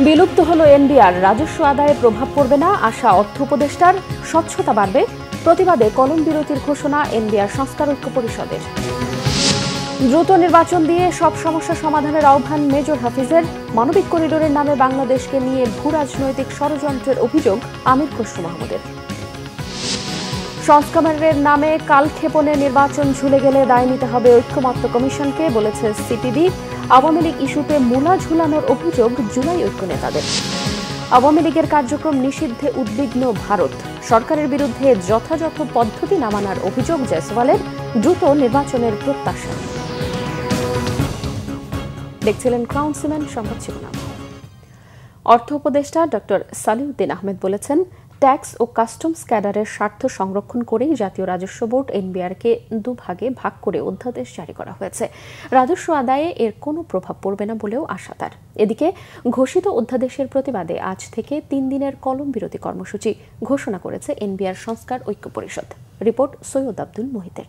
বিলুপ্ত হলো এনবিআর, রাজস্ব আদায়ে প্রভাব পড়বে না আশা অর্থ উপদেষ্টার। স্বচ্ছতা বাড়বে, প্রতিবাদে কলম বিরতির ঘোষণা এনবিআর সংস্কার ঐক্য পরিষদের। দ্রুত নির্বাচন দিয়ে সব সমস্যা সমাধানের আহ্বান মেজর হাফিজের। মানবিক করিডোরের নামে বাংলাদেশকে নিয়ে ভূ রাজনৈতিক ষড়যন্ত্রের অভিযোগ আমির খসরু মাহমুদের। সংস্কারের নামে কালক্ষেপণে নির্বাচন ঝুলে গেলে দায় নিতে হবে ঐক্যমত্য কমিশনকে, বলেছে সিপিবি। আওয়ামী লীগ ইস্যুতে মূলা ঝুলানোর অভিযোগ জুলাই ঐক্য নেতাদের। আওয়ামী লীগের কার্যক্রম নিষিদ্ধে উদ্বিগ্ন ভারত। সরকারের বিরুদ্ধে যথাযথ পদ্ধতি না মানার অভিযোগ জয়সওয়ালের। দ্রুত নির্বাচনের প্রত্যাশা। দেখছিলেন ক্রাউন সিমেন্ট সংবাদ শিরোনাম। অর্থ উপদেষ্টা ডক্টর সালিউদ্দিন আহমেদ বলেছেন, ট্যাক্স ও কাস্টমস ক্যাডারের স্বার্থ সংরক্ষণ করেই জাতীয় রাজস্ব বোর্ড এনবিআরকে দুভাগে ভাগ করে অধ্যাদেশ জারি করা হয়েছে। রাজস্ব আদায়ে এর কোনো প্রভাব পড়বে না বলেও আশা তার। এদিকে ঘোষিত অধ্যাদেশের প্রতিবাদে আজ থেকে 3 দিনের কলম বিরতি কর্মসূচি ঘোষণা করেছে এনবিআর সংস্কার ঐক্য পরিষদ। রিপোর্ট সৈয়দ আব্দুল মোহিতের।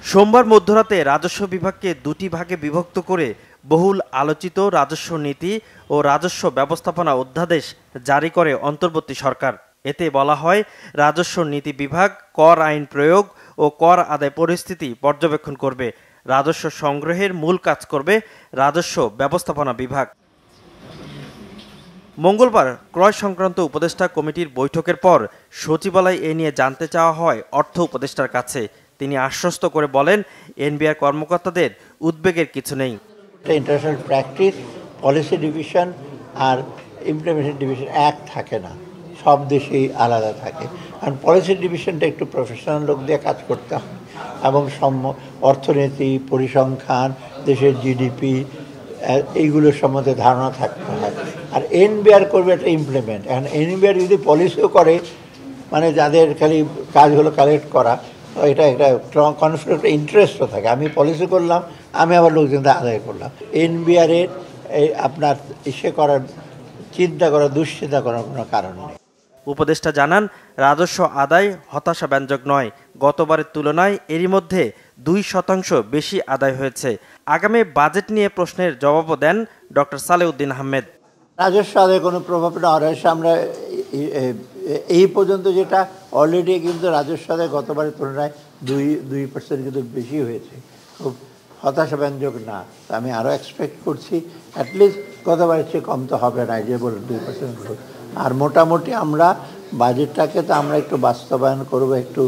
সোমবার মধ্যরাতে রাজস্ব বিভাগকে 2টি ভাগে বিভক্ত করে বহুল আলোচিত রাজস্ব নীতি ও রাজস্ব ব্যবস্থাপনা অধ্যাদেশ জারি করে অন্তর্বর্তী সরকার। এতে বলা হয়, রাজস্ব নীতি বিভাগ কর আইন প্রয়োগ ও কর আদায় পরিস্থিতি পর্যবেক্ষণ করবে। রাজস্ব সংগ্রহের মূল কাজ করবে রাজস্ব ব্যবস্থাপনা বিভাগ। মঙ্গলবার ক্রয় সংক্রান্ত উপদেষ্টা কমিটির বৈঠকের পর সচিবালয়ে এ নিয়ে জানতে চাওয়া হয় অর্থ উপদেষ্টার কাছে। তিনি আশ্বস্ত করে বলেন, এনবিআর কর্মকর্তাদের উদ্বেগের কিছু নেই। ইন্টারন্যাশনাল প্র্যাকটিস, পলিসি ডিভিশন আর ইমপ্লিমেন্টেশন ডিভিশন এক থাকে না, সব দেশেই আলাদা থাকে। কারণ পলিসি ডিভিশনটা একটু প্রফেশনাল লোক দিয়ে কাজ করতে হয় এবং অর্থনীতি, পরিসংখ্যান, দেশের জিডিপি এইগুলোর সম্বন্ধে ধারণা থাকতে হয়। আর এনবিআর করবে একটা ইমপ্লিমেন্ট। এখন এনবিআর যদি পলিসিও করে, মানে যাদের খালি কাজ হলো কালেক্ট করা, এটা একটা কনফ্লিক্ট ইন্টারেস্টও থাকে। আমি পলিসি করলাম, আমি আবার লোকজনদের আদায় করলাম। এনবিআরের আপনার করার চিন্তা করার দুশ্চিন্তা করার কোনো কারণ নেই। উপদেষ্টা জানান, রাজস্ব আদায় হতাশাব্যঞ্জক নয়। গতবারের তুলনায় এরই মধ্যে 2% বেশি আদায় হয়েছে। আগামী বাজেট নিয়ে প্রশ্নের জবাবও দেন ডক্টর সালেউদ্দিন আহমেদ। রাজস্ব আদায় কোনো প্রভাব না, আমরা এই পর্যন্ত যেটা অলরেডি কিন্তু রাজস্ব আদায় গতবারের তুলনায় 2% কিন্তু বেশি হয়েছে। খুব হতাশাব্যঞ্জক না। আমি আরও এক্সপেক্ট করছি অ্যাটলিস্ট গতবারের চেয়ে কম তো হবে না, যে বলুন 2% গ্রোথ। আর মোটামুটি আমরা বাজেটটাকে তো আমরা একটু বাস্তবায়ন করব, একটু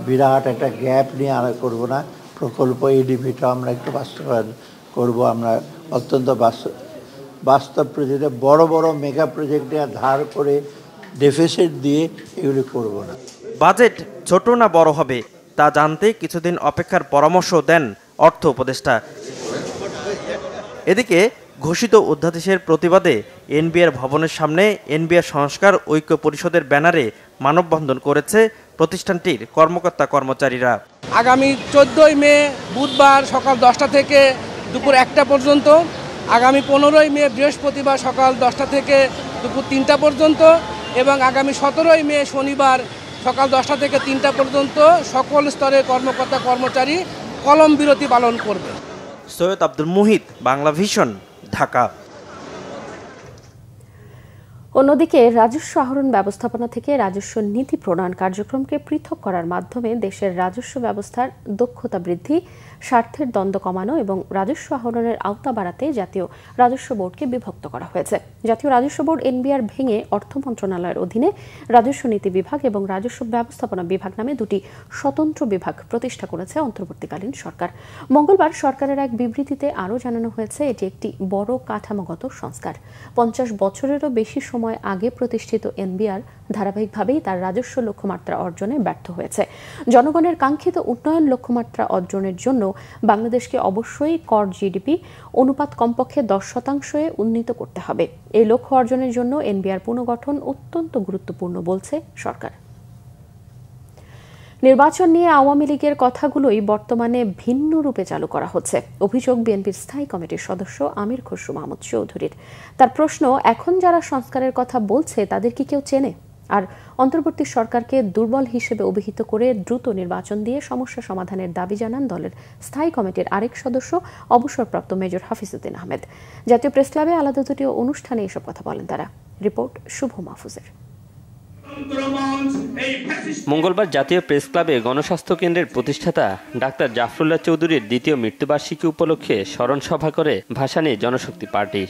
বিরাট একটা গ্যাপ নিয়ে আর করবো না। প্রকল্প এডিপিটা আমরা একটু বাস্তবায়ন করব। আমরা অত্যন্ত বাস্তব প্রজেক্টে বড় বড় মেগা প্রজেক্টে ধার করে ডেফিসিট দিয়ে এগুলি করব না। বাজেট ছোট না বড় হবে তা জানতে কিছুদিন অপেক্ষার পরামর্শ দেন অর্থ উপদেষ্টা। এদিকে ঘোষিত অধ্যাদেশের প্রতিবাদে এনবিআর ভবনের সামনে এনবিআর সংস্কার ঐক্য পরিষদের ব্যানারে মানববন্ধন করেছে প্রতিষ্ঠানটির কর্মকর্তা কর্মচারীরা। আগামী 14 মে বুধবার সকাল 10টা থেকে দুপুর 1টা পর্যন্ত, আগামী 15 মে বৃহস্পতিবার সকাল 10টা থেকে দুপুর 3টা পর্যন্ত এবং আগামী 17 মে শনিবার সকাল 10টা থেকে 3টা পর্যন্ত সকল স্তরের কর্মকর্তা কর্মচারী কলম বিরতি পালন করবে। সৈয়দ আব্দুল মোহিত, বাংলা ভিশন, ঢাকা। অন্যদিকে রাজস্ব আহরণ ব্যবস্থাপনা থেকে রাজস্ব নীতি প্রণয়ন কার্যক্রমকে পৃথক করার মাধ্যমে দেশের রাজস্ব ব্যবস্থার দক্ষতা বৃদ্ধি, স্বার্থের দ্বন্দ্ব কমানো এবং রাজস্ব আহরণের আওতা বাড়াতে জাতীয় রাজস্ব বোর্ডকে বিভক্ত করা হয়েছে। জাতীয় রাজস্ব বোর্ড এনবিআর ভেঙে অর্থ মন্ত্রণালয়ের অধীনে রাজস্ব নীতি বিভাগ এবং রাজস্ব ব্যবস্থাপনা বিভাগ নামে 2টি স্বতন্ত্র বিভাগ প্রতিষ্ঠা করেছে অন্তর্বর্তীকালীন সরকার। মঙ্গলবার সরকারের এক বিবৃতিতে আরও জানানো হয়েছে, এটি একটি বড় কাঠামোগত সংস্কার। 50 বছরেরও বেশি সময় আগে প্রতিষ্ঠিত এনবিআর ধারাবাহিকভাবেই তার রাজস্ব লক্ষ্যমাত্রা অর্জনে ব্যর্থ হয়েছে। জনগণের কাঙ্ক্ষিত উন্নয়ন লক্ষ্যমাত্রা অর্জনের জন্য বাংলাদেশকে অবশ্যই কর জিডিপি অনুপাত কমপক্ষে 10% উন্নীত করতে হবে। এই লক্ষ্য অর্জনের জন্য এনবিআর পুনর্গঠন অত্যন্ত গুরুত্বপূর্ণ বলছে সরকার। নির্বাচন নিয়ে আওয়ামী লীগের কথাগুলোই বর্তমানে ভিন্ন রূপে চালু করা হচ্ছে, অভিযোগ বিএনপির স্থায়ী কমিটির সদস্য আমির খসরু মাহমুদ চৌধুরীর। তার প্রশ্ন, এখন যারা সংস্কারের কথা বলছে তাদের কি কেউ চেনে? আর অন্তর্বর্তী সরকারকে দুর্বল হিসেবে অভিহিত করে দ্রুত নির্বাচন দিয়ে সমস্যা সমাধানের দাবি জানান দলের স্থায়ী কমিটির আরেক সদস্য অবসরপ্রাপ্ত মেজর হাফিজউদ্দিন আহমেদ। জাতীয় প্রেস ক্লাবে আলাদা দুটি অনুষ্ঠানে এসব কথা বলেন তারা। রিপোর্ট শুভ মাহফুজের। মঙ্গলবার জাতীয় প্রেস ক্লাবে গণস্বাস্থ্য কেন্দ্রের প্রতিষ্ঠাতা ডাক্তার জাফরুল্লাহ চৌধুরীর দ্বিতীয় মৃত্যুবার্ষিকী উপলক্ষে স্মরণ সভা করে ভাসানী জনশক্তি পার্টি।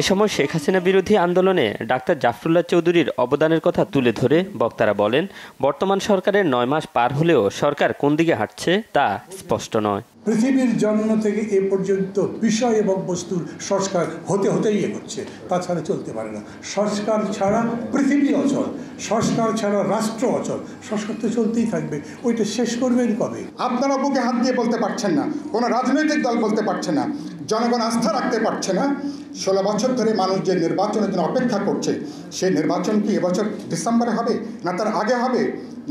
এ সময় শেখ হাসিনা বিরোধী আন্দোলনে ডাক্তার জাফরুল্লাহ চৌধুরীর অবদানের কথা তুলে ধরে বক্তারা বলেন, বর্তমান সরকারের 9 মাস পার হলেও সরকার কোন দিকে হাঁটছে তা স্পষ্ট নয়। পৃথিবীর জন্ম থেকে এ পর্যন্ত বিষয় এবং বস্তুর সংস্কার হতেই এগোচ্ছে, তাছাড়া চলতে পারে না। সংস্কার ছাড়া পৃথিবী অচল, সংস্কার ছাড়া রাষ্ট্র অচল। সংস্কার তো চলতেই থাকবে, ওইটা শেষ করবেন কবে? আপনারা বুকে হাত দিয়ে বলতে পারছেন না, কোনো রাজনৈতিক দল বলতে পারছে না, জনগণ আস্থা রাখতে পারছে না। 16 বছর ধরে মানুষ যে নির্বাচনের জন্য অপেক্ষা করছে, সেই নির্বাচন কি এবছর ডিসেম্বরে হবে, না তার আগে হবে,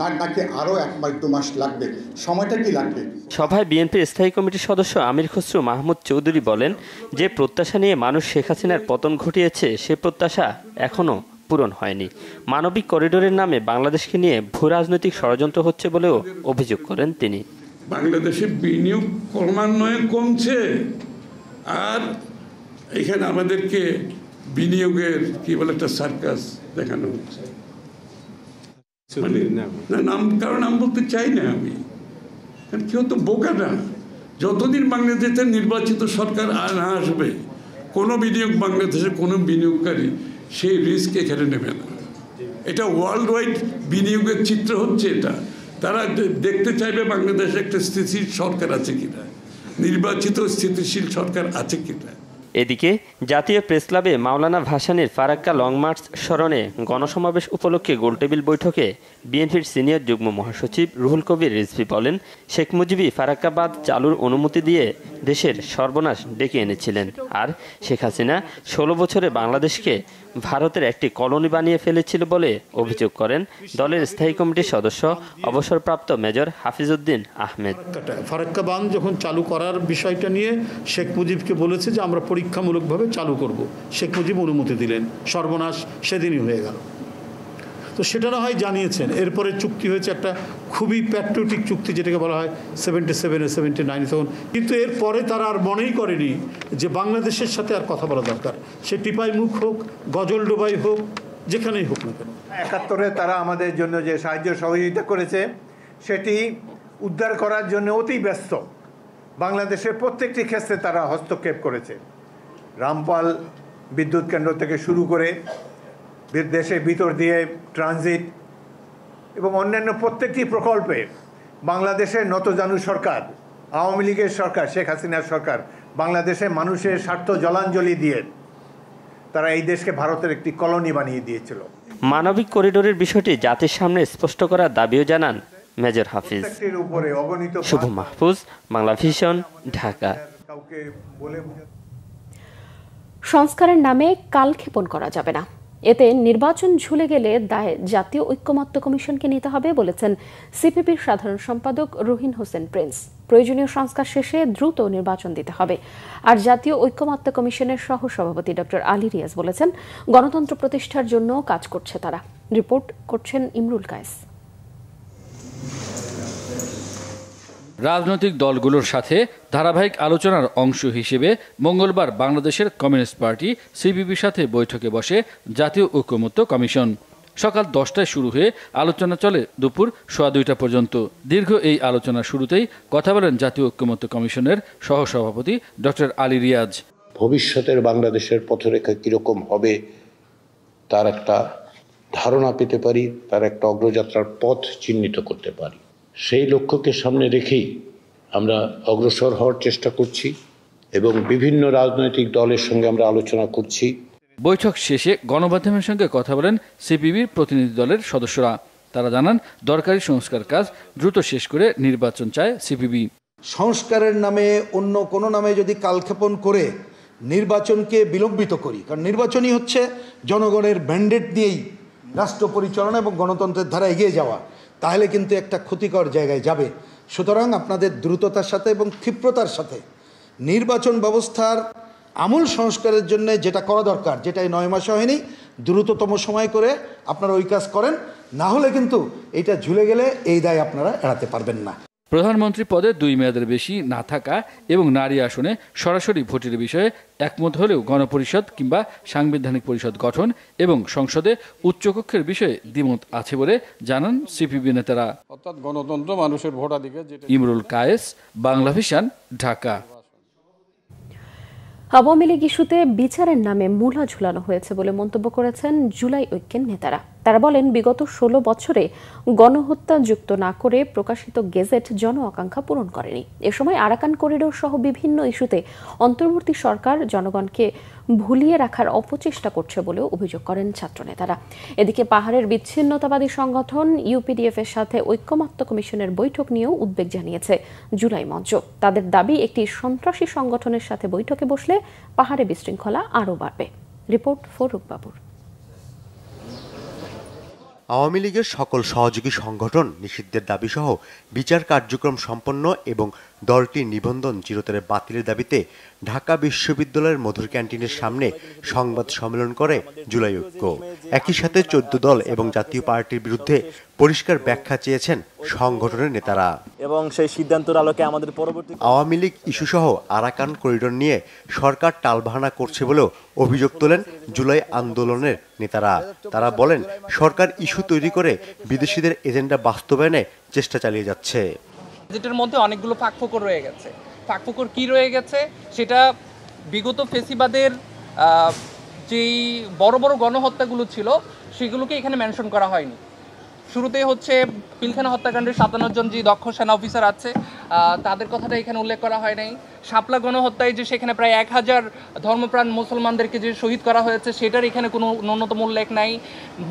নাকি আরও 1 মাস 2 মাস লাগবে? সময়টা কি লাগবে? সভায় বিএনপির স্থায়ী কমিটির সদস্য আমির খসরু মাহমুদ চৌধুরী বলেন, যে প্রত্যাশা নিয়ে মানুষ শেখ হাসিনার পতন ঘটিয়েছে সে প্রত্যাশা এখনও পূরণ হয়নি। মানবিক করিডোরের নামে বাংলাদেশকে নিয়ে ভূ রাজনৈতিক ষড়যন্ত্র হচ্ছে বলেও অভিযোগ করেন তিনি। বাংলাদেশে বিনিয়োগ ক্রমান্বয়ে কমছে, আর এখানে আমাদেরকে বিনিয়োগের কি বলে একটা সার্কাস দেখানো হচ্ছে। কারণ নাম বলতে চাই না আমি, কারণ কেউ তো বোকা না। যতদিন বাংলাদেশে নির্বাচিত সরকার না আসবে, কোনো বিনিয়োগ বাংলাদেশের কোনো বিনিয়োগকারী সেই রিস্ক এখানে নেবে না। এটা ওয়ার্ল্ড ওয়াইড বিনিয়োগের চিত্র হচ্ছে এটা। তারা দেখতে চাইবে বাংলাদেশে একটা স্থিতিশীল সরকার আছে কিনা, নির্বাচিত স্থিতিশীল সরকার আছে কিনা। এদিকে জাতীয় প্রেস ক্লাবে মাওলানা ভাসানীর ফারাক্কা লং মার্চ স্মরণে গণসমাবেশ উপলক্ষে গোলটেবিল বৈঠকে বিএনপির সিনিয়র যুগ্ম মহাসচিব রুহুল কবির রিজভী বলেন, শেখ মুজিবই ফারাক্কাবাদ চালুর অনুমতি দিয়ে দেশের সর্বনাশ ডেকে এনেছিলেন, আর শেখ হাসিনা 16 বছরে বাংলাদেশকে ভারতের একটি কলোনি বানিয়ে ফেলেছিল বলে অভিযোগ করেন দলের স্থায়ী কমিটির সদস্য অবসরপ্রাপ্ত মেজর হাফিজউদ্দিন আহমেদ। ফারাক্কা বাঁধ যখন চালু করার বিষয়টা নিয়ে শেখ মুজিবকে বলেছে যে আমরা পরীক্ষামূলকভাবে চালু করব, শেখ মুজিব অনুমতি দিলেন, সর্বনাশ সেদিনই হয়ে গেল। তো সেটা না হয় জানিয়েছেন। এরপরে চুক্তি হয়েছে একটা খুবই প্যাট্রিয়টিক চুক্তি, যেটাকে বলা হয় 77 এ 79 কিন্তু এরপরে তারা আর মনেই করেনি যে বাংলাদেশের সাথে আর কথা বলা দরকার। সে টিপাই মুখ হোক, গজলডোবাই হোক, যেখানেই হোক না কেন। 71-এ তারা আমাদের জন্য যে সাহায্য সহযোগিতা করেছে সেটি উদ্ধার করার জন্য অতি ব্যস্ত। বাংলাদেশের প্রত্যেকটি ক্ষেত্রে তারা হস্তক্ষেপ করেছে। রামপাল বিদ্যুৎ কেন্দ্র থেকে শুরু করে দেশের ভিতর দিয়ে ট্রানজিট এবং অন্যান্য প্রত্যেকটি প্রকল্পে বাংলাদেশের নতজানু সরকার, আওয়ামী লীগের সরকার, শেখ হাসিনার সরকার বাংলাদেশের মানুষের স্বার্থ জলাঞ্জলি দিয়ে তারা এই দেশকে ভারতের একটি কলোনি বানিয়ে দিয়েছিল। মানবিক করিডোরের বিষয়টি জাতির সামনে স্পষ্ট করার দাবিও জানান মেজর হাফিজ। শুভ মাহফুজ, বাংলা ভিশন, ঢাকা। সংস্কারের নামে কালক্ষেপণ করা যাবে না, এতে নির্বাচন ঝুলে গেলে দায় জাতীয় ঐক্যমত্য কমিশনকে নিতে হবে বলেছেন সিপিবির সাধারণ সম্পাদক রুহিন হোসেন প্রিন্স। প্রয়োজনীয় সংস্কার শেষে দ্রুত নির্বাচন দিতে হবে। আর জাতীয় ঐক্যমত্য কমিশনের সহসভাপতি ডক্টর আলী রিয়াজ বলেছেন, গণতন্ত্র প্রতিষ্ঠার জন্য কাজ করছে তারা। রিপোর্ট করছেন ইমরুল কায়েস। রাজনৈতিক দলগুলোর সাথে ধারাবাহিক আলোচনার অংশ হিসেবে মঙ্গলবার বাংলাদেশের কমিউনিস্ট পার্টি সিপিবির সাথে বৈঠকে বসে জাতীয় ঐক্যমত্য কমিশন। সকাল 10টায় শুরু হয়ে আলোচনা চলে দুপুর 2:15 পর্যন্ত। দীর্ঘ এই আলোচনার শুরুতেই কথা বলেন জাতীয় ঐক্যমত্য কমিশনের সহসভাপতি ডক্টর আলী রিয়াজ। ভবিষ্যতের বাংলাদেশের পথরেখা কীরকম হবে তার একটা ধারণা পেতে পারি, তার একটা অগ্রযাত্রার পথ চিহ্নিত করতে পারি। সেই লক্ষ্যকে সামনে রেখেই আমরা অগ্রসর হওয়ার চেষ্টা করছি এবং বিভিন্ন রাজনৈতিক দলের সঙ্গে আমরা আলোচনা করছি। বৈঠক শেষে গণমাধ্যমের সঙ্গে কথা বলেন সিপিবির প্রতিনিধি দলের সদস্যরা। তারা জানান, দরকারি সংস্কার কাজ দ্রুত শেষ করে নির্বাচন চায় সিপিবি। সংস্কারের নামে অন্য কোনো নামে যদি কালক্ষেপণ করে নির্বাচনকে বিলম্বিত করি, কারণ নির্বাচনই হচ্ছে জনগণের ম্যান্ডেট নিয়েই রাষ্ট্র পরিচালনা এবং গণতন্ত্রের ধারা এগিয়ে যাওয়া, তাহলে কিন্তু একটা ক্ষতিকর জায়গায় যাবে। সুতরাং আপনাদের দ্রুততার সাথে এবং ক্ষিপ্রতার সাথে নির্বাচন ব্যবস্থার আমূল সংস্কারের জন্য যেটা করা দরকার, যেটা এই 9 মাসে হয়নি, দ্রুততম সময় করে আপনারা ওই কাজ করেন, না হলে কিন্তু এটা ঝুলে গেলে এই দায় আপনারা এড়াতে পারবেন না। প্রধানমন্ত্রী পদে 2 মেয়াদের বেশি না থাকা এবং নারী আসনে সরাসরি ভোটের বিষয়ে একমত হলেও গণপরিষদ কিংবা সাংবিধানিক পরিষদ গঠন এবং সংসদে উচ্চকক্ষের বিষয়ে দ্বিমত আছে বলে জানান সিপিবি নেতারা। অর্থাৎ গণতন্ত্র, মানুষের ভোটাধিকার। ইমরুল কায়েস, বাংলা ভিশন, ঢাকা। আওয়ামী লীগ ইস্যুতে বিচারের নামে মূলা ঝুলানো হয়েছে বলে মন্তব্য করেছেন জুলাই ঐক্যের নেতারা। তারা বলেন, বিগত 16 বছরে গণহত্যা যুক্ত না করে প্রকাশিত গেজেট জন আকাঙ্ক্ষা পূরণ করেনি। এ সময় আরাকান করিডোর সহ বিভিন্ন ইস্যুতে অন্তর্বর্তী সরকার জনগণকে ভুলিয়ে রাখার অপচেষ্টা করছে বলেও অভিযোগ করেন ছাত্রনেতারা। এদিকে পাহাড়ের বিচ্ছিন্নতাবাদী সংগঠন ইউপিডিএফ এর সাথে ঐক্যমত্য কমিশনের বৈঠক নিয়েও উদ্বেগ জানিয়েছে জুলাই মঞ্চ। তাদের দাবি, একটি সন্ত্রাসী সংগঠনের সাথে বৈঠকে বসলে পাহাড়ে বিশৃঙ্খলা আরও বাড়বে। রিপোর্ট ফরুক বাবুর। আওয়ামী লীগের সকল সহযোগী সংগঠন নিষিদ্ধের দাবিসহ বিচার কার্যক্রম সম্পন্ন এবং দলটির নিবন্ধন চিরতরে বাতিলের দাবিতে ঢাকা বিশ্ববিদ্যালয়ের মধুর ক্যান্টিনের সামনে সংবাদ সম্মেলন করে জুলাই ঐক্য। একই সাথে 14 দল এবং জাতীয় পার্টির বিরুদ্ধে পরিষ্কার ব্যাখ্যা চেয়েছেন সংগঠনের নেতারা। এবং সেই সিদ্ধান্তের আলোকে আমাদের পরবর্তী আওয়ামী লীগ ইস্যুসহ আরাকান করিডোর নিয়ে সরকার টালবাহানা করছে বলেও অভিযোগ তোলেন জুলাই আন্দোলনের নেতারা। তারা বলেন, সরকার ইস্যু তৈরি করে বিদেশিদের এজেন্ডা বাস্তবায়নে চেষ্টা চালিয়ে যাচ্ছে। যেটার মধ্যে অনেকগুলো ফাঁকফোকর রয়ে গেছে। ফাঁকফোকর কি রয়ে গেছে সেটা বিগত ফেসিবাদের যেই বড় বড় গণহত্যাগুলো ছিল সেগুলোকে এখানে মেনশন করা হয়নি। শুরুতে হচ্ছে পিলখানা হত্যাকাণ্ডের 57 জন যে দক্ষ সেনা অফিসার আছে তাদের কথাটা এখানে উল্লেখ করা হয় নাই। শাপলা গণহত্যায় যে সেখানে প্রায় 1000 ধর্মপ্রাণ মুসলমানদেরকে যে শহীদ করা হয়েছে সেটার এখানে কোনো ন্যূনতম উল্লেখ নাই।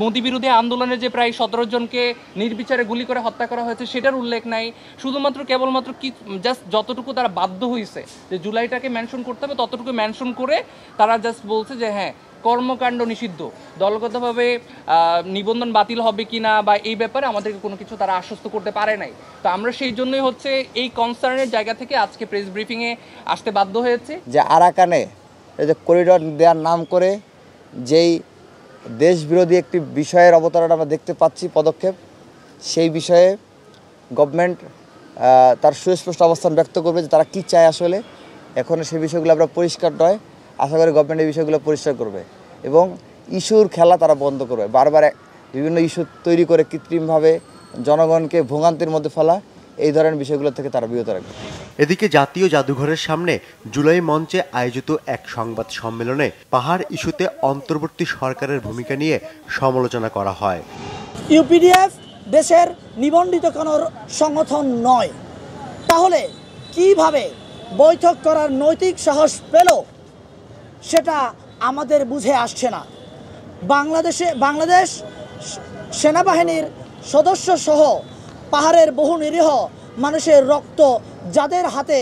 মোদি বিরোধী আন্দোলনে যে প্রায় 17 জনকে নির্বিচারে গুলি করে হত্যা করা হয়েছে সেটার উল্লেখ নাই। শুধুমাত্র কেবলমাত্র কি জাস্ট যতটুকু তারা বাধ্য হয়েছে যে জুলাইটাকে মেনশন করতে হবে ততটুকু মেনশন করে তারা জাস্ট বলছে যে হ্যাঁ কর্মকাণ্ড নিষিদ্ধ, দলগতভাবে নিবন্ধন বাতিল হবে কিনা বা এই ব্যাপারে আমাদেরকে কোনো কিছু তারা আশ্বস্ত করতে পারে নাই। তো আমরা সেই জন্যই হচ্ছে এই কনসার্নের জায়গা থেকে আজকে প্রেস ব্রিফিংয়ে আসতে বাধ্য হয়েছে। যে আরাকানে এই যে করিডোর দেওয়ার নাম করে যেই দেশ বিরোধী একটি বিষয়ের অবতারণা আমরা দেখতে পাচ্ছি পদক্ষেপ, সেই বিষয়ে গভর্নমেন্ট তার সুস্পষ্ট অবস্থান ব্যক্ত করবে যে তারা কী চায় আসলে। এখন সেই বিষয়গুলো আমরা পরিষ্কার নয়, আশা করি গভর্নমেন্ট এই বিষয়গুলো পরিষ্কার করবে এবং ইস্যুর খেলা তারা বন্ধ করবে। বারবার বিভিন্ন ইস্যু তৈরি করে কৃত্রিমভাবে জনগণকে ভোগান্তির মধ্যে ফেলা, এই ধরনের বিষয়গুলো থেকে তারা বিরত রাখবে। এদিকে জাতীয় জাদুঘরের সামনে জুলাই মঞ্চে আয়োজিত এক সংবাদ সম্মেলনে পাহাড় ইস্যুতে অন্তর্বর্তী সরকারের ভূমিকা নিয়ে সমালোচনা করা হয়। ইউপিডিএফ দেশের নিবন্ধিত কোনো সংগঠন নয়, তাহলে কিভাবে বৈঠক করার নৈতিক সাহস পেল সেটা আমাদের বুঝে আসছে না। বাংলাদেশ সেনাবাহিনীর সদস্য সহ পাহাড়ের বহু নিরীহ মানুষের রক্ত যাদের হাতে,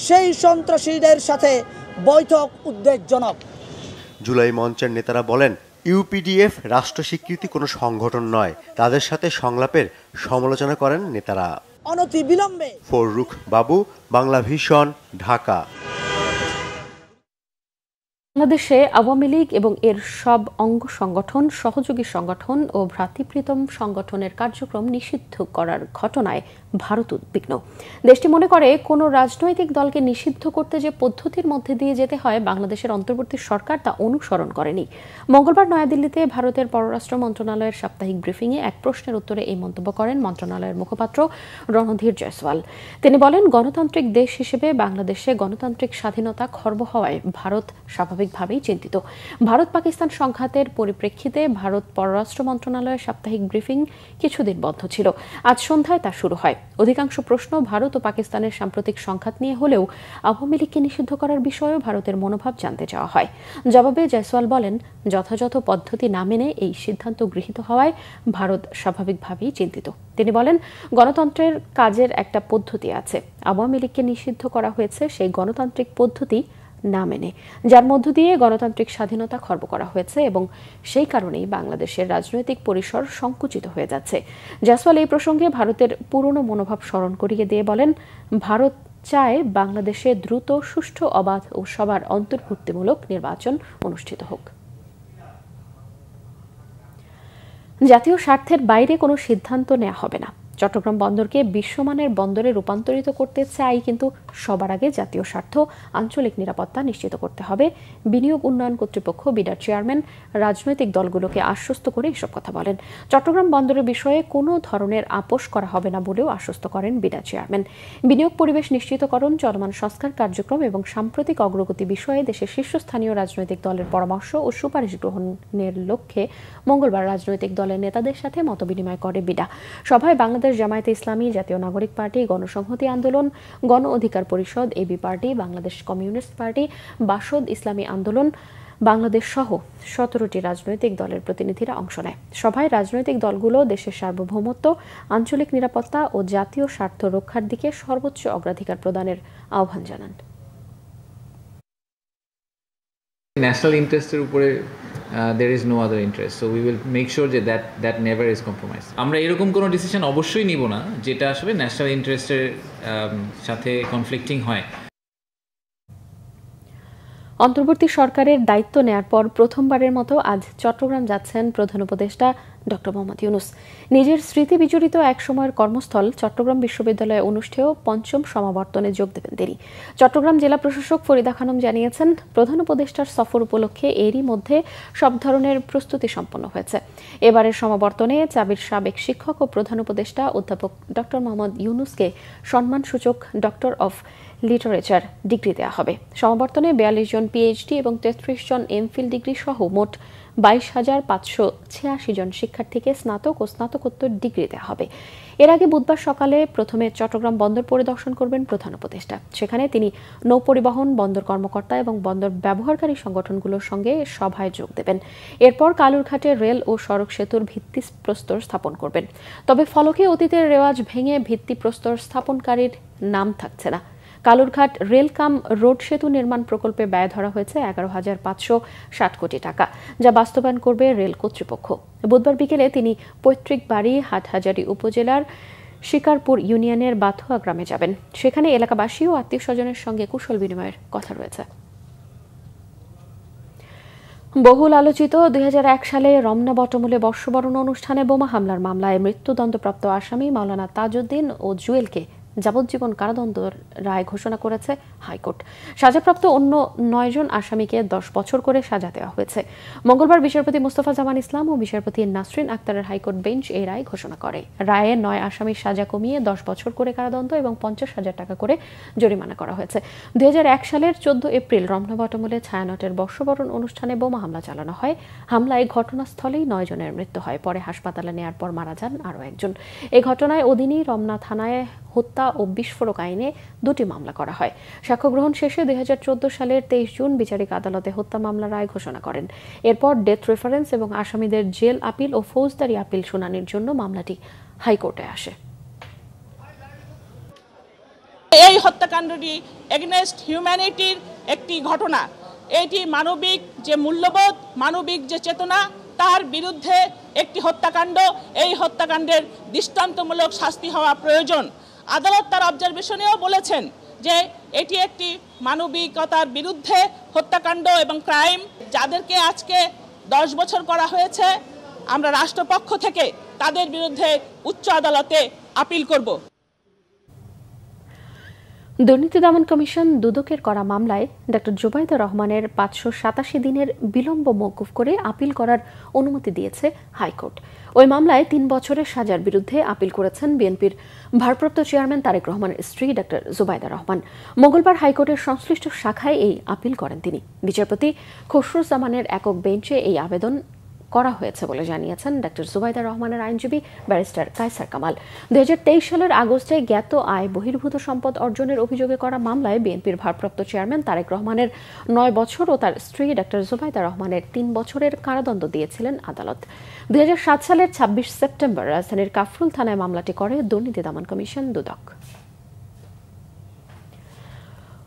সেই সন্ত্রাসীদের সাথে বৈঠক উদ্বেগজনক। জুলাই মঞ্চের নেতারা বলেন, ইউপিডিএফ রাষ্ট্র স্বীকৃতি কোনো সংগঠন নয়, তাদের সাথে সংলাপের সমালোচনা করেন নেতারা। অনতিবিলম্বে। ফরুক বাবু, বাংলা ভিশন, ঢাকা। বাংলাদেশে আওয়ামী লীগ এবং এর সব অঙ্গ সংগঠন, সহযোগী সংগঠন ও ভ্রাতৃপ্রীতম সংগঠনের কার্যক্রম নিষিদ্ধ করার ঘটনায় ভারত উদ্বিগ্ন। দেশটি মনে করে, কোনো রাজনৈতিক দলকে নিষিদ্ধ করতে যে পদ্ধতির মধ্যে দিয়ে যেতে হয় বাংলাদেশের অন্তর্বর্তী সরকার তা অনুসরণ করেনি। মঙ্গলবার নয়াদিল্লিতে ভারতের পররাষ্ট্র মন্ত্রণালয়ের সাপ্তাহিক ব্রিফিংয়ে এক প্রশ্নের উত্তরে এই মন্তব্য করেন মন্ত্রণালয়ের মুখপাত্র রণধীর জয়সওয়াল। তিনি বলেন, গণতান্ত্রিক দেশ হিসেবে বাংলাদেশে গণতান্ত্রিক স্বাধীনতা খর্ব হওয়ায় ভারত স্বাভাবিকভাবেই চিন্তিত। ভারত পাকিস্তান সংঘাতের পরিপ্রেক্ষিতে ভারত পররাষ্ট্র মন্ত্রণালয়ের সাপ্তাহিক ব্রিফিং কিছুদিন বন্ধ ছিল। আজ সন্ধ্যায় তা শুরু হয়। অধিকাংশ প্রশ্ন ভারত ও পাকিস্তানের সাম্প্রতিক সংঘাত নিয়ে হলেও আওয়ামী লীগকে নিষিদ্ধ করার বিষয়েও ভারতের মনোভাব জানতে চাওয়া হয়। জবাবে জয়সওয়াল বলেন, যথাযথ পদ্ধতি না মেনে এই সিদ্ধান্ত গৃহীত হওয়ায় ভারত স্বাভাবিকভাবেই চিন্তিত। তিনি বলেন, গণতন্ত্রের কাজের একটা পদ্ধতি আছে। আওয়ামী লীগকে নিষিদ্ধ করা হয়েছে সেই গণতান্ত্রিক পদ্ধতি না মেনে, যার মধ্য দিয়ে গণতান্ত্রিক স্বাধীনতা খর্ব করা হয়েছে এবং সেই কারণেই বাংলাদেশের রাজনৈতিক পরিসর সংকুচিত হয়ে যাচ্ছে। জয়সওয়াল এই প্রসঙ্গে ভারতের পুরনো মনোভাব স্মরণ করিয়ে দিয়ে বলেন, ভারত চায় বাংলাদেশে দ্রুত, সুষ্ঠু, অবাধ ও সবার অন্তর্ভুক্তিমূলক নির্বাচন অনুষ্ঠিত হোক। জাতীয় স্বার্থের বাইরে কোনো সিদ্ধান্ত নেওয়া হবে না। চট্টগ্রাম বন্দরকে বিশ্বমানের বন্দরে রূপান্তরিত করতে চাই, কিন্তু সবার আগে জাতীয় স্বার্থ, আঞ্চলিক নিরাপত্তা নিশ্চিত করতে হবে। বিনিয়োগ উন্নয়ন কর্তৃপক্ষ বিডার চেয়ারম্যান রাজনৈতিক দলগুলোকে আশ্বস্ত করে এসব কথা বলেন। চট্টগ্রাম বন্দরের বিষয়ে কোনো ধরনের আপোষ করা হবে না বলেও আশ্বস্ত করেন বিডার চেয়ারম্যান। বিনিয়োগ পরিবেশ নিশ্চিতকরণ, চলমান সংস্কার কার্যক্রম এবং সাম্প্রতিক অগ্রগতি বিষয়ে দেশের শীর্ষস্থানীয় রাজনৈতিক দলের পরামর্শ ও সুপারিশ গ্রহণের লক্ষ্যে মঙ্গলবার রাজনৈতিক দলের নেতাদের সাথে মতবিনিময় করে বিডা। সভায় বাংলাদেশ জামায়াতে ইসলামী, জাতীয় নাগরিক পার্টি, গণসংহতি আন্দোলন, Gono Odhikar Parishad, AB party, Bangladesh communist party, BASAD Islami Andolan Bangladesh সহ 17টি রাজনৈতিক দলের প্রতিনিধিরা অংশ নেয়। সভায় রাজনৈতিক দলগুলো দেশের সার্বভৌমত্ব, আঞ্চলিক নিরাপত্তা ও জাতীয় স্বার্থ রক্ষার দিকে সর্বোচ্চ অগ্রাধিকার প্রদানের আহ্বান জানান। ন্যাশনাল ইন্টারেস্টের উপরে there is no other interest, so we will make sure that never is compromised. আমরা এরকম কোনো ডিসিশন অবশ্যই নিব না যেটা আসলে ন্যাশনাল ইন্টারেস্টের সাথে কনফ্লিক্টিং হয়। অন্তর্বর্তী সরকারের দায়িত্ব নেয়ার পর প্রথমবারের মতো আজ চট্টগ্রাম যাচ্ছেন প্রধান উপদেষ্টা ডক্টর মোহাম্মদ ইউনূস। নিজের স্মৃতি বিজড়িত এক সময়ের কর্মস্থল চট্টগ্রাম বিশ্ববিদ্যালয়ে অনুষ্ঠেয় ৫ম সমাবর্তনে যোগ দেবেন তিনি। চট্টগ্রাম জেলা প্রশাসক ফরিদা খানম জানিয়েছেন, প্রধান উপদেষ্টার সফর উপলক্ষে এরই মধ্যে সব ধরনের প্রস্তুতি সম্পন্ন হয়েছে। এবারের সমাবর্তনে চাবির সাবেক শিক্ষক ও প্রধান উপদেষ্টা অধ্যাপক ডক্টর মোহাম্মদ ইউনূসকে সম্মানসূচক ডক্টর অফ লিটারেচার ডিগ্রি দেওয়া হবে। সমাবর্তনে ৪২ জন পিএইচডি এবং ৩৩ জন এমফিল ডিগ্রি সহ মোট ২২,৫৮৬ জন শিক্ষার্থীকে স্নাতক ও স্নাতকোত্তর ডিগ্রি দেওয়া হবে। এর আগে বুধবার সকালে প্রথমে চট্টগ্রাম বন্দর পরিদর্শন করবেন প্রধান উপদেষ্টা। সেখানে তিনি নৌপরিবহন, বন্দর কর্মকর্তা এবং বন্দর ব্যবহারকারী সংগঠনগুলোর সঙ্গে সভায় যোগ দেবেন। এরপর কালুরঘাটে রেল ও সড়ক সেতুর ভিত্তিপ্রস্তর স্থাপন করবেন। তবে ফলকে অতীতের রেওয়াজ ভেঙে ভিত্তিপ্রস্তর স্থাপনকারীর নাম থাকছে না। কালুরঘাট রেল কাম রোড সেতু নির্মাণ প্রকল্পে ব্যয় ধরা হয়েছে ১১,৫৬০ কোটি টাকা, যা বাস্তবায়ন করবে রেল কর্তৃপক্ষ। বুধবার বিকেলে তিনি পৈতৃক বাড়ি হাটহাজারী উপজেলার শিকারপুর ইউনিয়নের বাথুয়া গ্রামে যাবেন। সেখানে এলাকাবাসী ও আত্মীয় স্বজনের সঙ্গে কুশল বিনিময়ের কথা রয়েছে। বহুল আলোচিত ২০০১ সালে রমনা বটমূলে বর্ষবরণ অনুষ্ঠানে বোমা হামলার মামলায় মৃত্যুদণ্ডপ্রাপ্ত আসামি মাওলানা তাজউদ্দিন ও জুয়েলকে যাবজ্জীবন কারাদণ্ডের রায় ঘোষণা করেছে হাইকোর্ট। সাজাপ্রাপ্ত অন্য ৯ জন আসামিকে ১০ বছর করে সাজা দেওয়া হয়েছে। মঙ্গলবার বিচারপতি মোস্তফা জামান ইসলাম ও বিচারপতি নাসরিন আক্তারের হাইকোর্ট বেঞ্চ এই রায় ঘোষণা করে। রায়ে ৯ আসামির সাজা কমিয়ে ১০ বছর করে কারাদণ্ড এবং ৫০,০০০ টাকা করে জরিমানা করা হয়েছে। ২০০১ সালের ১৪ এপ্রিল রমনা বটমূলে ছায়ানটের বর্ষবরণ অনুষ্ঠানে বোমা হামলা চালানো হয়। হামলায় ঘটনাস্থলেই ৯ জনের মৃত্যু হয়। পরে হাসপাতালে নেয়ার পর মারা যান আরও একজন। এই ঘটনায় অধীনই রমনা থানায় হত্যা ও বিস্ফোরক আইনে ২টি মামলা করা হয়। সাক্ষ্য গ্রহণ শেষে ২০১৪ সালের ২৩ জুন বিচারিক আদালতে হত্যা মামলার রায় ঘোষণা করেন। এরপর ডেথ রেফারেন্স এবং আসামিদের জেল আপিল ও ফৌজদারি আপিল শুনানির জন্য মামলাটি হাইকোর্টে আসে। এই হত্যাকাণ্ডটি এগেইনস্ট হিউম্যানিটির একটি ঘটনা। এটি মানবিক যে মূল্যবোধ, মানবিক যে চেতনা, তার বিরুদ্ধে একটি হত্যাকাণ্ড। এই হত্যাকাণ্ডের দৃষ্টান্তমূলক শাস্তি হওয়া প্রয়োজন। আদালত তার অবজারভেশনেও বলেছেন যে এটি একটি মানবিকতার বিরুদ্ধে হত্যাকাণ্ড এবং ক্রাইম। যাদেরকে আজকে 10 বছর করা হয়েছে, আমরা রাষ্ট্রপক্ষ থেকে তাদের বিরুদ্ধে উচ্চ আদালতে আপিল করব। দুর্নীতি দমন কমিশন দুদকের করা মামলায় ডক্টর জুবাইদা রহমানের ৫৮৭ দিনের বিলম্ব মওকুফ করে আপিল করার অনুমতি দিয়েছে হাইকোর্ট। ওই মামলায় ৩ বছরের সাজার বিরুদ্ধে আপিল করেছেন বিএনপির ভারপ্রাপ্ত চেয়ারম্যান তারেক রহমানের স্ত্রী ডক্টর জুবাইদা রহমান। মঙ্গলবার হাইকোর্টের সংশ্লিষ্ট শাখায় এই আপিল করেন তিনি। বিচারপতি খসরুজ্জামানের একক বেঞ্চে এই আবেদন করা হয়েছে বলে জানিয়েছেন ডক্টর জুবাইদা রহমানের আইনজীবী ব্যারিস্টার কায়সার কামাল। ২০২৩ সালের আগস্টে জ্ঞাত আয় বহির্ভূত সম্পদ অর্জনের অভিযোগে করা মামলায় বিএনপির ভারপ্রাপ্ত চেয়ারম্যান তারেক রহমানের ৯ বছর ও তার স্ত্রী ডক্টর জুবাইদা রহমানের ৩ বছরের কারাদণ্ড দিয়েছিলেন আদালত। ২০০৭ সালের ২৬ সেপ্টেম্বর রাজধানীর কাফরুল থানায় মামলাটি করে দুর্নীতি দমন কমিশন দুদক।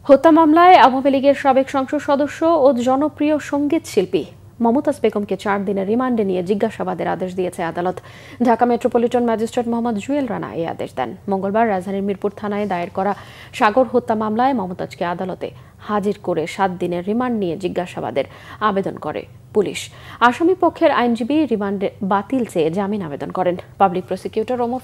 হত্যা মামলায় আওয়ামী লীগের সাবেক সংসদ সদস্য ও জনপ্রিয় সঙ্গীত শিল্পী মমতাজ বেগমকে ৪ দিনের রিমান্ডে নিয়ে জিজ্ঞাসাবাদের আদেশ দিয়েছে আদালত। ঢাকা মেট্রোপলিটন ম্যাজিস্ট্রেট মোহাম্মদ জুয়েল রানা এই আদেশ দেন। মঙ্গলবার রাজধানীর মিরপুর থানায় দায়ের করা সাগর হত্যা মামলায় মমতাজকে আদালতে হাজির করে ৭ দিনের রিমান্ড নিয়ে জিজ্ঞাসাবাদের আবেদন করে পুলিশ। আসামি পক্ষের আইনজীবী রিমান্ডে বাতিল চেয়ে জামিন আবেদন করেন। পাবলিক প্রসিকিউটর ওমর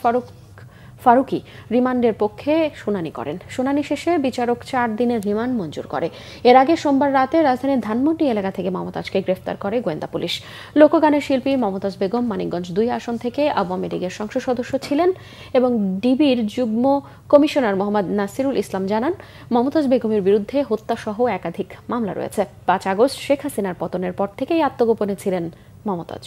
ফারুকি রিমান্ডের পক্ষে শুনানি করেন। শুনানি শেষে বিচারক 4 দিনের রিমান্ড মঞ্জুর করে। এর আগে সোমবার রাতে রাজধানীর ধানমন্ডি এলাকা থেকে মমতাজকে গ্রেফতার করে গোয়েন্দা পুলিশ। লোকগানের শিল্পী মমতাজ বেগম মানিকগঞ্জ 2 আসন থেকে আওয়ামী লীগের সংসদ সদস্য ছিলেন এবং ডিবির যুগ্ম কমিশনার মোহাম্মদ নাসিরুল ইসলাম জানান, মমতাজ বেগমের বিরুদ্ধে হত্যাসহ একাধিক মামলা রয়েছে। 5 আগস্ট শেখ হাসিনার পতনের পর থেকেই আত্মগোপনে ছিলেন মমতাজ।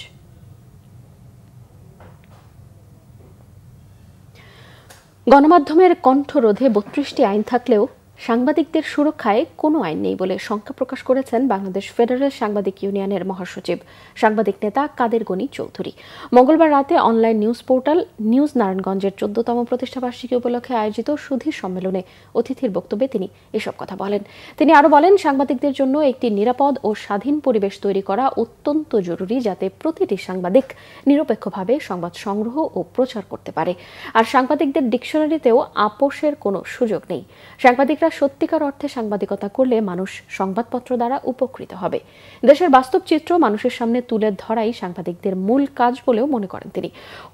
গণমাধ্যমের কণ্ঠরোধে 32টি আইন থাকলেও সাংবাদিকদের সুরক্ষায় কোনো আইন নেই বলে শঙ্কা প্রকাশ করেছেন বাংলাদেশ ফেডারেল সাংবাদিক ইউনিয়নের মহাসচিব সাংবাদিক নেতা কাদের গনি চৌধুরী। মঙ্গলবার রাতে অনলাইন নিউজ পোর্টাল নিউজ নারায়ণগঞ্জের 14তম প্রতিষ্ঠাবার্ষিকী উপলক্ষে আয়োজিত সুধীর সম্মেলনে অতিথির বক্তব্যে তিনি এসব কথা বলেন। তিনি আরও বলেন, সাংবাদিকদের জন্য একটি নিরাপদ ও স্বাধীন পরিবেশ তৈরি করা অত্যন্ত জরুরি, যাতে প্রতিটি সাংবাদিক নিরপেক্ষভাবে সংবাদ সংগ্রহ ও প্রচার করতে পারে। আর সাংবাদিকদের ডিকশনারিতেও আপোষের কোনো সুযোগ নেই। সাংবাদিকরা সত্যিকার অর্থে সাংবাদিকতা করলে মানুষ সংবাদপত্র দ্বারা উপকৃত হবে। দেশের বাস্তব চিত্র মানুষের সামনে তুলে ধরাই সাংবাদিকদের মূল কাজ বলেও মনে করেন তিনি।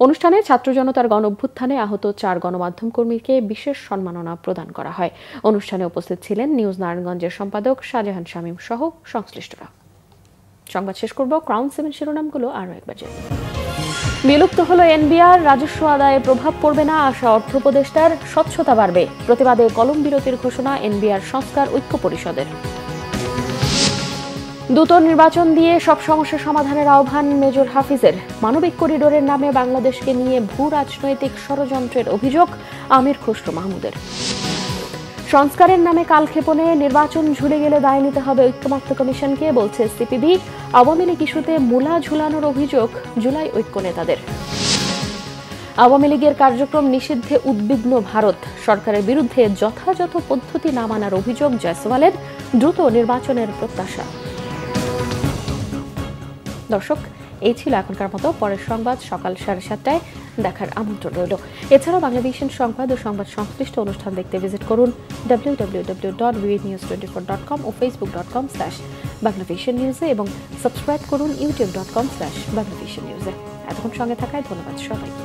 অনুষ্ঠানে ছাত্র জনতার গণ অভ্যুত্থানে আহত 4 গণমাধ্যম কর্মীকে বিশেষ সম্মাননা প্রদান করা হয়। অনুষ্ঠানে উপস্থিত ছিলেন নিউজ নারায়ণগঞ্জের সম্পাদক শাহজাহান শামীম সহ সংশ্লিষ্টরা। সংবাদ শেষ করব, ক্রাউন 7 শিরোনামগুলো আরও একবার জানি। বিলুপ্ত হলো এনবিআর, রাজস্ব আদায়ে প্রভাব পড়বে না আশা অর্থ উপদেষ্টার, স্বচ্ছতা বাড়বে। প্রতিবাদে কলম বিরতির ঘোষণা এনবিআর সংস্কার ঐক্য পরিষদের। দ্রুত নির্বাচন দিয়ে সব সমস্যা সমাধানের আহ্বান মেজর হাফিজের। মানবিক করিডোরের নামে বাংলাদেশকে নিয়ে ভূ রাজনৈতিক ষড়যন্ত্রের অভিযোগ আমির খসরু মাহমুদের। সংস্কারের নামে কালক্ষেপণে নির্বাচন ঝুলে গেলে দায় নিতে হবে ঐক্যমত্য কমিশনকে, বলছে সিপিবি। আওয়ামী লীগ ইস্যুতে মূলা ঝুলানোর অভিযোগ জুলাই ঐক্য নেতাদের। আওয়ামী লীগের কার্যক্রম নিষিদ্ধে উদ্বিগ্ন ভারত, সরকারের বিরুদ্ধে যথাযথ পদ্ধতি না মানার অভিযোগ জয়সওয়ালের। দ্রুত নির্বাচনের প্রত্যাশা। দর্শক, এই ছিল এখনকার মতো। পরের সংবাদ সকাল 7:30টায় দেখার আমন্ত্রণ রইল। এছাড়াও বাংলাদেশের সংবাদ ও সংবাদ সংশ্লিষ্ট অনুষ্ঠান দেখতে ভিজিট করুন www.vnews24.com ও facebook.com/banglavishnnews এবং সাবস্ক্রাইব করুন youtube.com/banglavishnnews। এতক্ষণ সঙ্গে থাকায় ধন্যবাদ সবাইকে।